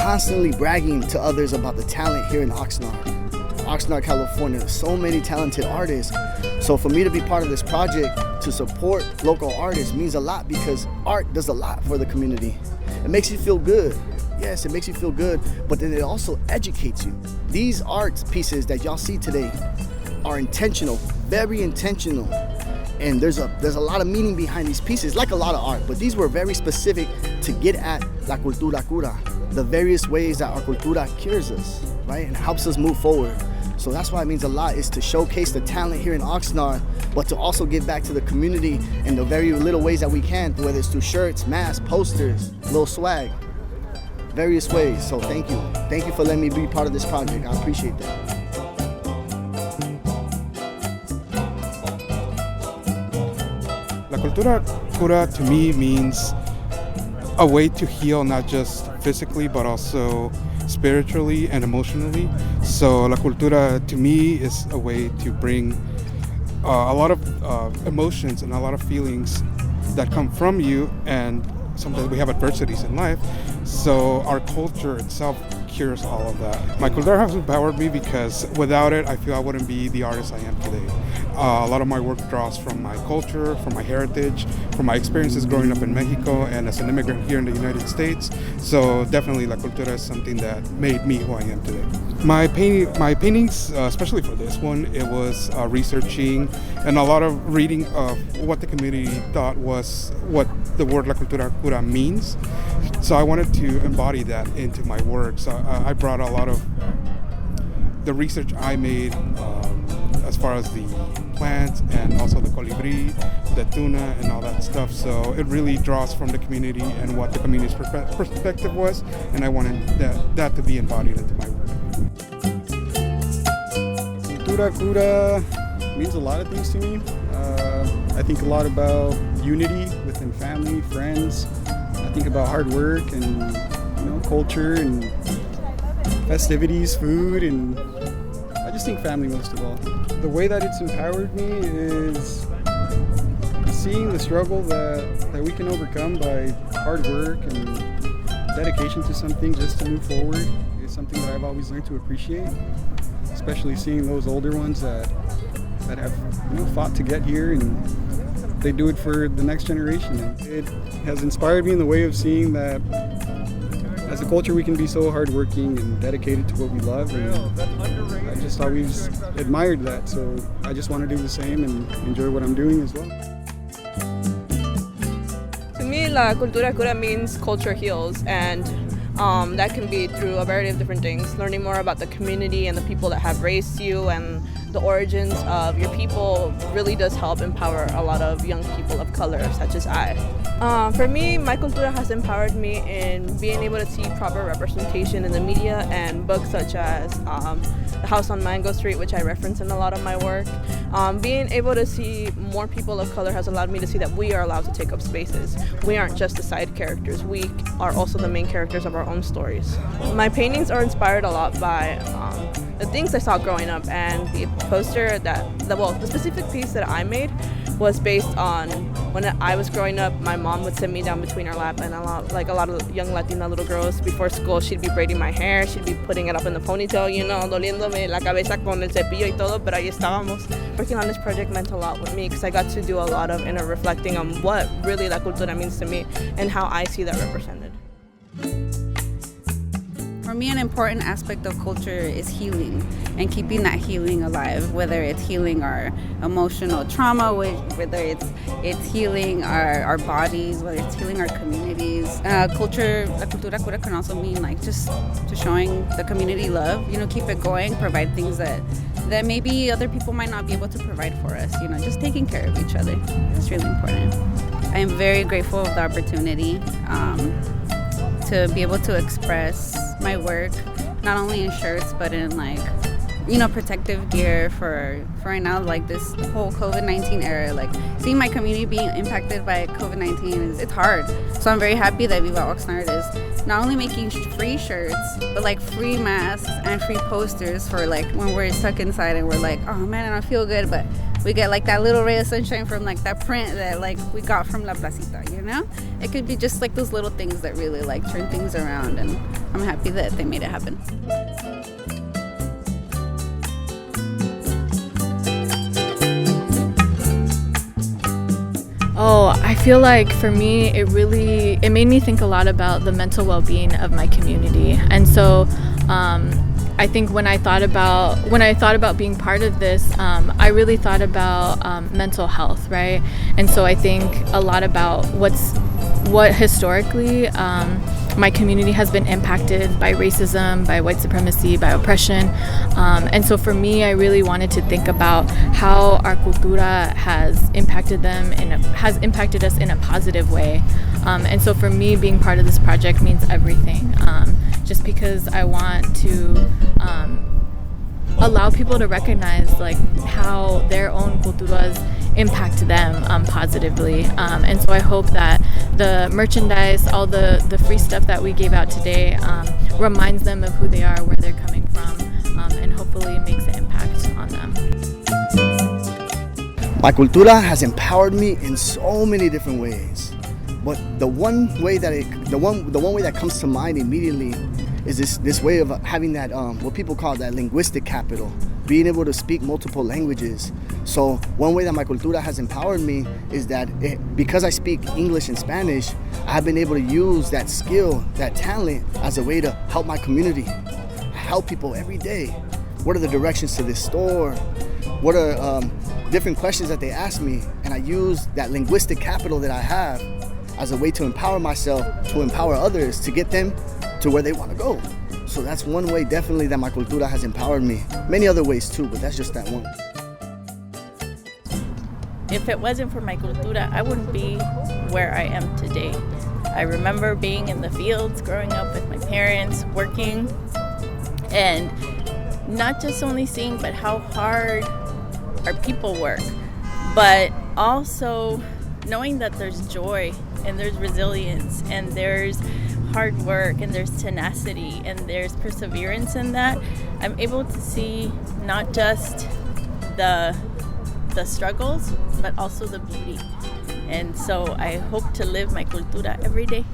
constantly bragging to others about the talent here in Oxnard, California. There's so many talented artists. So for me to be part of this project to support local artists means a lot, because art does a lot for the community. It makes you feel good. Yes, it makes you feel good, but then it also educates you. These art pieces that y'all see today are intentional, very intentional. And there's a lot of meaning behind these pieces, like a lot of art, but these were very specific to get at la cultura cura, the various ways that our cultura cures us, right, and helps us move forward. So that's why it means a lot, is to showcase the talent here in Oxnard, but to also give back to the community in the very little ways that we can, whether it's through shirts, masks, posters, little swag, various ways. So thank you. Thank you for letting me be part of this project. I appreciate that. La cultura cura to me means a way to heal, not just physically, but also spiritually and emotionally. So la cultura to me is a way to bring a lot of emotions and a lot of feelings that come from you, and sometimes we have adversities in life. So our culture itself cures all of that. My cultura has empowered me because without it, I feel I wouldn't be the artist I am today. A lot of my work draws from my culture, from my heritage, from my experiences growing up in Mexico and as an immigrant here in the United States. So definitely La Cultura is something that made me who I am today. My paintings, especially for this one, it was researching and a lot of reading of what the community thought was what the word La Cultura Cura means. So I wanted to embody that into my work. So I brought a lot of the research I made as far as the plants and also the colibri, the tuna, and all that stuff. So it really draws from the community and what the community's perspective was, and I wanted that to be embodied into my work. Cultura cura means a lot of things to me. I think a lot about unity within family, friends. I think about hard work and culture and festivities, food, and I just think family most of all. The way that it's empowered me is seeing the struggle that we can overcome by hard work and dedication to something just to move forward is something that I've always learned to appreciate, especially seeing those older ones that have fought to get here, and they do it for the next generation. And it has inspired me in the way of seeing that as a culture we can be so hardworking and dedicated to what we love, and I just always admired that, so I just want to do the same and enjoy what I'm doing as well. To me, La Cultura Cura means culture heals, and that can be through a variety of different things. Learning more about the community and the people that have raised you and the origins of your people really does help empower a lot of young people of color, such as I. For me, my cultura has empowered me in being able to see proper representation in the media and books such as The House on Mango Street, which I reference in a lot of my work. Being able to see more people of color has allowed me to see that we are allowed to take up spaces. We aren't just the side characters, we are also the main characters of our own stories. My paintings are inspired a lot by the things I saw growing up, and the poster the specific piece that I made was based on when I was growing up. My mom would sit me down between her lap, and a lot of young Latina little girls before school, she'd be braiding my hair, she'd be putting it up in the ponytail, doliéndome la cabeza con el cepillo y todo, pero ahí estábamos. Working on this project meant a lot with me because I got to do a lot of inner reflecting on what really La Cultura means to me and how I see that represented. For me, an important aspect of culture is healing and keeping that healing alive, whether it's healing our emotional trauma, whether it's healing our bodies, whether it's healing our communities. Culture, La Cultura Cura can also mean just to showing the community love, keep it going, provide things that maybe other people might not be able to provide for us, just taking care of each other. It's really important. I am very grateful for the opportunity to be able to express my work, not only in shirts, but in protective gear for right now, this whole COVID-19 era. Seeing my community being impacted by COVID-19 it's hard. So I'm very happy that Viva Oxnard is not only making free shirts, but free masks and free posters for when we're stuck inside and we're oh man, I don't feel good, but we get like that little ray of sunshine from like that print that like we got from La Placita, you know? It could be just like those little things that really like turn things around, and I'm happy that they made it happen. Oh, I feel like for me, it made me think a lot about the mental well-being of my community. And so I think when I thought about being part of this, I really thought about mental health, right? And so I think a lot about what historically my community has been impacted by racism, by white supremacy, by oppression. And so for me, I really wanted to think about how our cultura has impacted us in a positive way. And so for me, being part of this project means everything. Just because I want to allow people to recognize like how their own culturas impact them positively. And so I hope that the merchandise, all the free stuff that we gave out today reminds them of who they are, where they're coming from, and hopefully makes an impact on them. My cultura has empowered me in so many different ways. But the one way that comes to mind immediately is this way of having that what people call that linguistic capital, being able to speak multiple languages. So one way that my cultura has empowered me is that because I speak English and Spanish, I've been able to use that skill, that talent, as a way to help my community, help people every day. What are the directions to this store? What are different questions that they ask me? And I use that linguistic capital that I have as a way to empower myself, to empower others, to get them to where they want to go. So that's one way definitely that my cultura has empowered me. Many other ways too, but that's just that one. If it wasn't for my cultura, I wouldn't be where I am today. I remember being in the fields, growing up with my parents, working, and not just only seeing but how hard our people work, but also knowing that there's joy and there's resilience and there's hard work and there's tenacity and there's perseverance in that. I'm able to see not just the struggles but also the beauty, and so I hope to live my cultura every day.